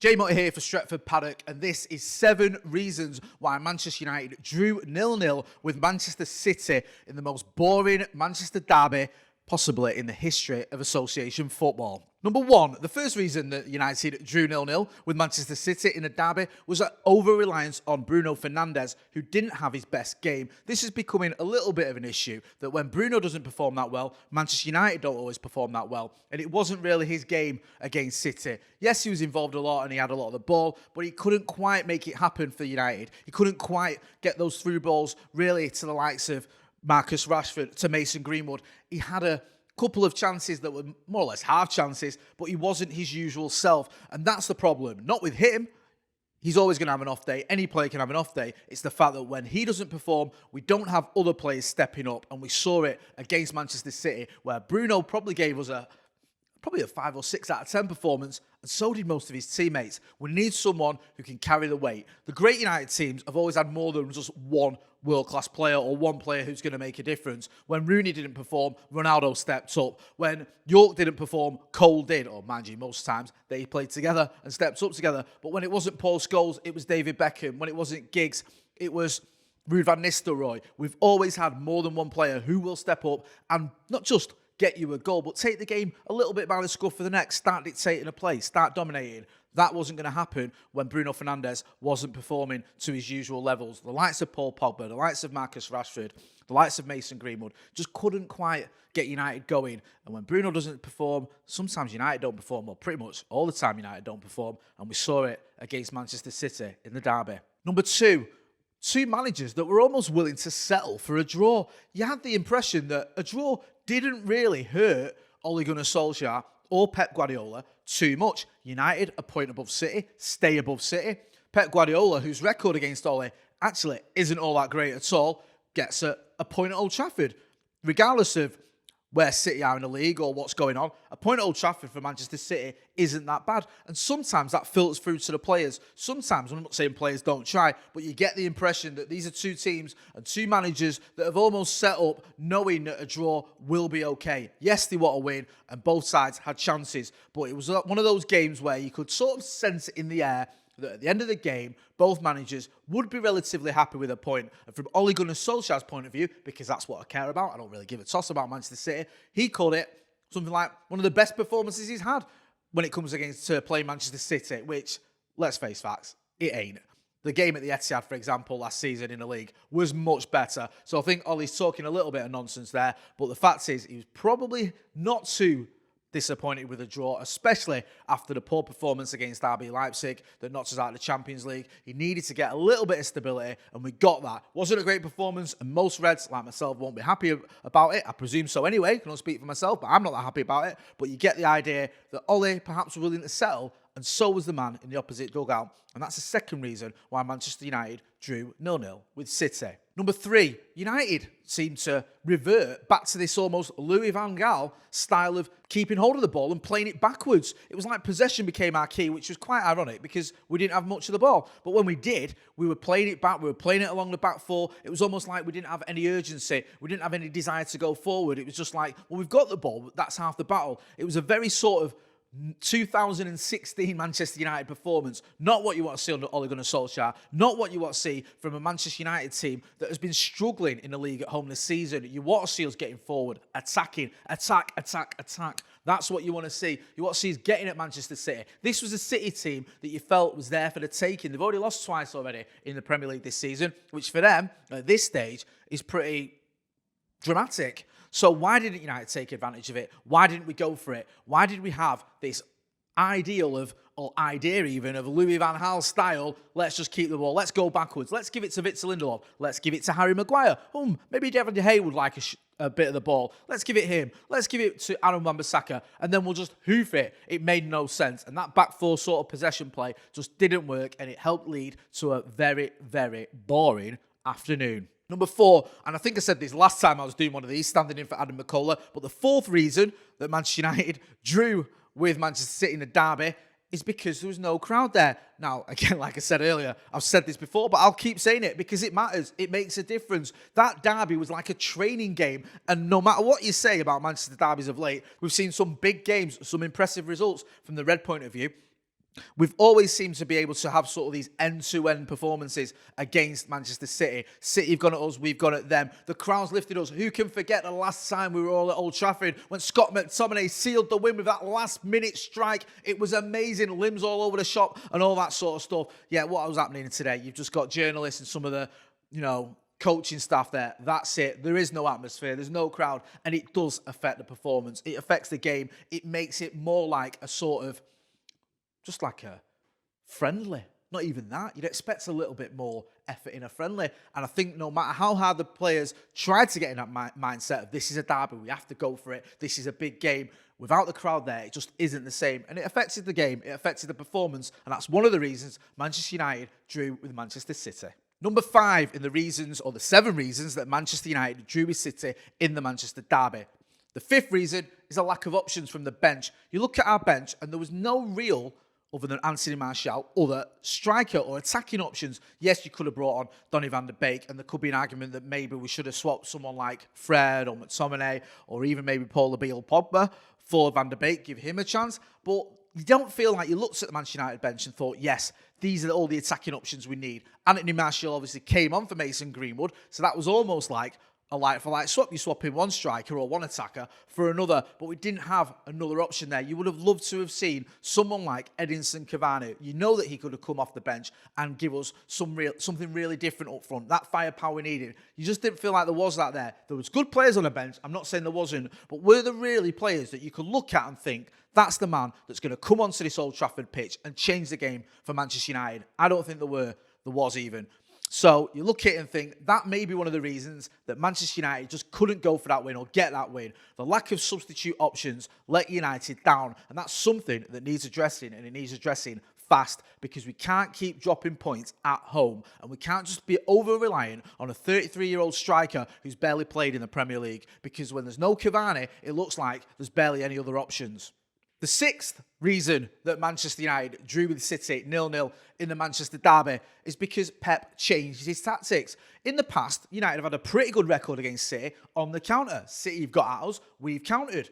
J-Motty here for Stretford, Paddock, and this is 7 reasons why Manchester United drew 0-0 with Manchester City in the most boring Manchester derby possibly in the history of association football. Number 1, the first reason that United drew 0-0 with Manchester City in a derby was an over-reliance on Bruno Fernandes, who didn't have his best game. This is becoming a little bit of an issue, that when Bruno doesn't perform that well, Manchester United don't always perform that well, and it wasn't really his game against City. Yes, he was involved a lot and he had a lot of the ball, but he couldn't quite make it happen for United. He couldn't quite get those through balls really to the likes of Marcus Rashford, to Mason Greenwood. He had a couple of chances that were more or less half chances, but he wasn't his usual self. And that's the problem. Not with him. He's always going to have an off day. Any player can have an off day. It's the fact that when he doesn't perform, we don't have other players stepping up. And we saw it against Manchester City, where Bruno probably gave us a 5 or 6 out of 10 performance, and so did most of his teammates. We need someone who can carry the weight. The great United teams have always had more than just one world-class player or one player who's going to make a difference. When Rooney didn't perform, Ronaldo stepped up. When York didn't perform, Cole did. Or mind you, most times they played together and stepped up together. But when it wasn't Paul Scholes, it was David Beckham. When it wasn't Giggs, it was Ruud van Nistelrooy. We've always had more than one player who will step up and not just get you a goal, but take the game a little bit by the scruff of the neck, start dictating a play, start dominating. That wasn't going to happen when Bruno Fernandes wasn't performing to his usual levels. The likes of Paul Pogba, the likes of Marcus Rashford, the likes of Mason Greenwood just couldn't quite get United going. And when Bruno doesn't perform, sometimes United don't perform, or pretty much all the time United don't perform. And we saw it against Manchester City in the derby. Number 2, 2 managers that were almost willing to settle for a draw. You had the impression that a draw didn't really hurt Ole Gunnar Solskjaer or Pep Guardiola too much. United, a point above City, stay above City. Pep Guardiola, whose record against Ole actually isn't all that great at all, gets a point at Old Trafford. Regardless of where City are in the league or what's going on, a point at Old Trafford for Manchester City isn't that bad. And sometimes that filters through to the players. Sometimes, I'm not saying players don't try, but you get the impression that these are 2 teams and 2 managers that have almost set up knowing that a draw will be okay. Yes, they want to win, and both sides had chances, but it was one of those games where you could sort of sense it in the air that at the end of the game, both managers would be relatively happy with a point. And from Ole Gunnar Solskjaer's point of view, because that's what I care about, I don't really give a toss about Manchester City, he called it something like one of the best performances he's had when it comes against playing Manchester City, which, let's face facts, it ain't. The game at the Etihad, for example, last season in the league was much better. So I think Ole's talking a little bit of nonsense there, but the fact is he was probably not too disappointed with a draw, especially after the poor performance against RB Leipzig that knocked us out of the Champions League. He needed to get a little bit of stability, and we got that. Wasn't a great performance, and most Reds, like myself, won't be happy about it. I presume so anyway. I can't speak for myself, but I'm not that happy about it. But you get the idea that Ole perhaps was willing to settle, and so was the man in the opposite dugout. And that's the second reason why Manchester United drew 0-0 with City. Number 3, United seemed to revert back to this almost Louis van Gaal style of keeping hold of the ball and playing it backwards. It was like possession became our key, which was quite ironic because we didn't have much of the ball. But when we did, we were playing it back. We were playing it along the back 4. It was almost like we didn't have any urgency. We didn't have any desire to go forward. It was just like, well, we've got the ball, but that's half the battle. It was a very sort of 2016 Manchester United performance. Not what you want to see under Ole Gunnar Solskjaer. Not what you want to see from a Manchester United team that has been struggling in the league at home this season. You want to see us getting forward, attacking, attack. That's what you want to see. You want to see us getting at Manchester City. This was a City team that you felt was there for the taking. They've already lost twice already in the Premier League this season, which for them, at this stage, is pretty dramatic. So why didn't United take advantage of it? Why didn't we go for it? Why did we have this ideal of, or idea even, of Louis van Gaal style, let's just keep the ball, let's go backwards, let's give it to Victor Lindelof, let's give it to Harry Maguire, maybe Devin De Gea would like a bit of the ball, let's give it him, let's give it to Aaron Wan-Bissaka, and then we'll just hoof it. It made no sense, and that back 4 sort of possession play just didn't work, and it helped lead to a very, very boring afternoon. Number 4, and I think I said this last time I was doing one of these, standing in for Adam McCullough, but the 4th reason that Manchester United drew with Manchester City in the derby is because there was no crowd there. Now, again, like I said earlier, I've said this before, but I'll keep saying it because it matters. It makes a difference. That derby was like a training game, and no matter what you say about Manchester derbies of late, we've seen some big games, some impressive results from the Red point of view. We've always seemed to be able to have sort of these end-to-end performances against Manchester City. City have gone at us, we've gone at them. The crowd's lifted us. Who can forget the last time we were all at Old Trafford when Scott McTominay sealed the win with that last-minute strike? It was amazing. Limbs all over the shop and all that sort of stuff. Yeah, what was happening today? You've just got journalists and some of the, coaching staff there. That's it. There is no atmosphere. There's no crowd. And it does affect the performance. It affects the game. It makes it more like a sort of just like a friendly. Not even that. You'd expect a little bit more effort in a friendly. And I think no matter how hard the players tried to get in that mindset of this is a derby, we have to go for it, this is a big game, without the crowd there, it just isn't the same. And it affected the game, it affected the performance. And that's one of the reasons Manchester United drew with Manchester City. Number 5 in the reasons, or the 7 reasons that Manchester United drew with City in the Manchester derby. The 5th reason is a lack of options from the bench. You look at our bench and there was no real, other than Anthony Martial, other striker or attacking options. Yes, you could have brought on Donny van de Beek, and there could be an argument that maybe we should have swapped someone like Fred or McTominay, or even maybe Paul Labile Pogba for Van de Beek, give him a chance. But you don't feel like you looked at the Manchester United bench and thought, yes, these are all the attacking options we need. Anthony Martial obviously came on for Mason Greenwood, so that was almost like a like-for-like swap. You swap in one striker or one attacker for another, but we didn't have another option there. You would have loved to have seen someone like Edinson Cavani. You know that he could have come off the bench and give us something really different up front, that firepower we needed. You just didn't feel like there was that there. There was good players on the bench. I'm not saying there wasn't, but were there really players that you could look at and think, that's the man that's going to come onto this Old Trafford pitch and change the game for Manchester United? I don't think there were. There was even. So you look at it and think that may be one of the reasons that Manchester United just couldn't go for that win or get that win. The lack of substitute options let United down, and that's something that needs addressing, and it needs addressing fast, because we can't keep dropping points at home, and we can't just be over-reliant on a 33-year-old striker who's barely played in the Premier League, because when there's no Cavani, it looks like there's barely any other options. The 6th reason that Manchester United drew with City 0-0 in the Manchester derby is because Pep changed his tactics. In the past, United have had a pretty good record against City on the counter. City have got at us, we've countered.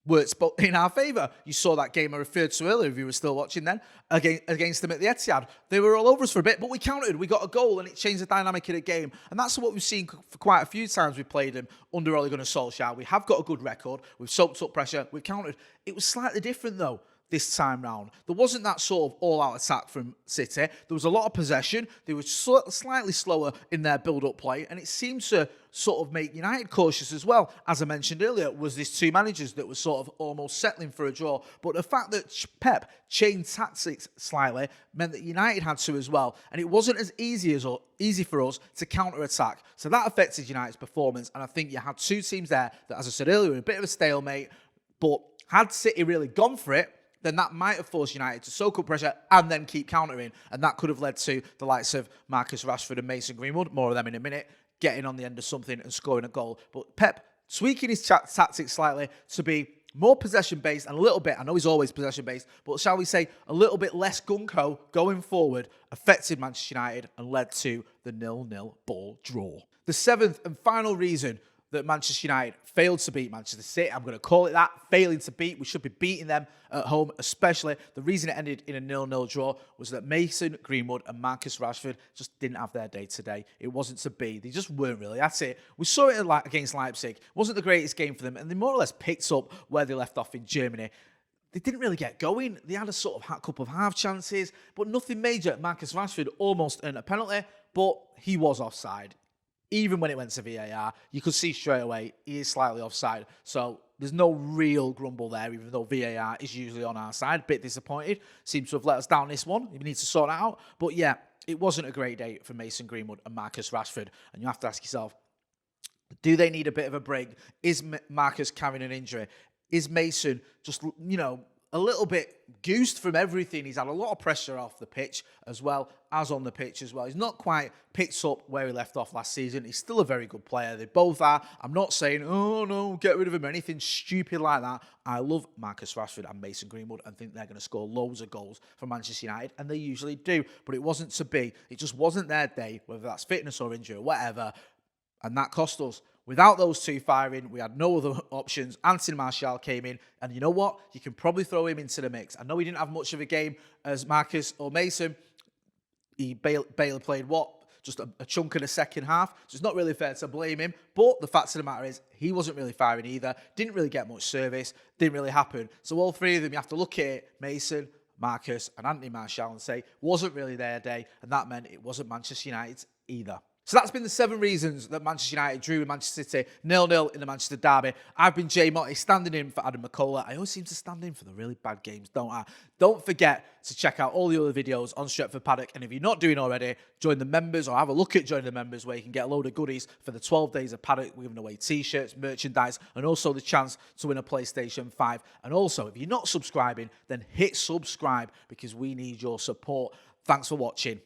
Works in our favour. You saw that game I referred to earlier, if you were still watching then, against them at the Etihad. They were all over us for a bit, but we countered. We got a goal, and it changed the dynamic of the game. And that's what we've seen for quite a few times we've played them under Ole Gunnar Solskjaer. We have got a good record. We've soaked up pressure. We've countered. It was slightly different, though, this time round. There wasn't that sort of all-out attack from City. There was a lot of possession. They were slightly slower in their build-up play, and it seemed to sort of make United cautious as well. As I mentioned earlier, was this 2 managers that were sort of almost settling for a draw. But the fact that Pep changed tactics slightly meant that United had to as well, and it wasn't as easy for us to counter-attack. So that affected United's performance, and I think you had 2 teams there that, as I said earlier, were a bit of a stalemate, but had City really gone for it, then that might have forced United to soak up pressure and then keep countering. And that could have led to the likes of Marcus Rashford and Mason Greenwood, more of them in a minute, getting on the end of something and scoring a goal. But Pep tweaking his tactics slightly to be more possession-based and a little bit, I know he's always possession-based, but shall we say a little bit less gung-ho going forward, affected Manchester United and led to the 0-0 ball draw. The 7th and final reason that Manchester United failed to beat Manchester City, I'm going to call it that, failing to beat. We should be beating them at home, especially. The reason it ended in a 0-0 draw was that Mason Greenwood and Marcus Rashford just didn't have their day today. It wasn't to be. They just weren't really. That's it. We saw it against Leipzig. It wasn't the greatest game for them, and they more or less picked up where they left off in Germany. They didn't really get going. They had a sort of couple of half chances, but nothing major. Marcus Rashford almost earned a penalty, but he was offside. Even when it went to VAR, you could see straight away he is slightly offside. So there's no real grumble there, even though VAR is usually on our side. Bit disappointed. Seems to have let us down this one. We need to sort that out. But yeah, it wasn't a great day for Mason Greenwood and Marcus Rashford. And you have to ask yourself, do they need a bit of a break? Is Marcus carrying an injury? Is Mason just, a little bit goosed from everything? He's had a lot of pressure off the pitch as well as on the pitch as well. He's not quite picked up where he left off last season. He's still a very good player. They both are. I'm not saying, oh no, get rid of him or anything stupid like that. I love Marcus Rashford and Mason Greenwood and think they're going to score loads of goals for Manchester United, and they usually do. But it wasn't to be. It just wasn't their day, whether that's fitness or injury or whatever. and that cost us. Without those two firing, we had no other options. Anthony Martial came in, and you know what? You can probably throw him into the mix. I know he didn't have much of a game as Marcus or Mason. Bailey played what? Just a chunk in the second half. So it's not really fair to blame him. But the fact of the matter is, he wasn't really firing either. Didn't really get much service. Didn't really happen. So all three of them, you have to look at it. Mason, Marcus, and Anthony Martial and say, wasn't really their day. And that meant it wasn't Manchester United's either. So that's been the 7 reasons that Manchester United drew with Manchester City 0-0 in the Manchester derby. I've been Jay Motti, standing in for Adam McCullough. I always seem to stand in for the really bad games, don't I? Don't forget to check out all the other videos on Stretford Paddock. And if you're not doing already, join the members or have a look at joining the members where you can get a load of goodies for the 12 days of Paddock. We're giving away t-shirts, merchandise, and also the chance to win a PlayStation 5. And also, if you're not subscribing, then hit subscribe because we need your support. Thanks for watching.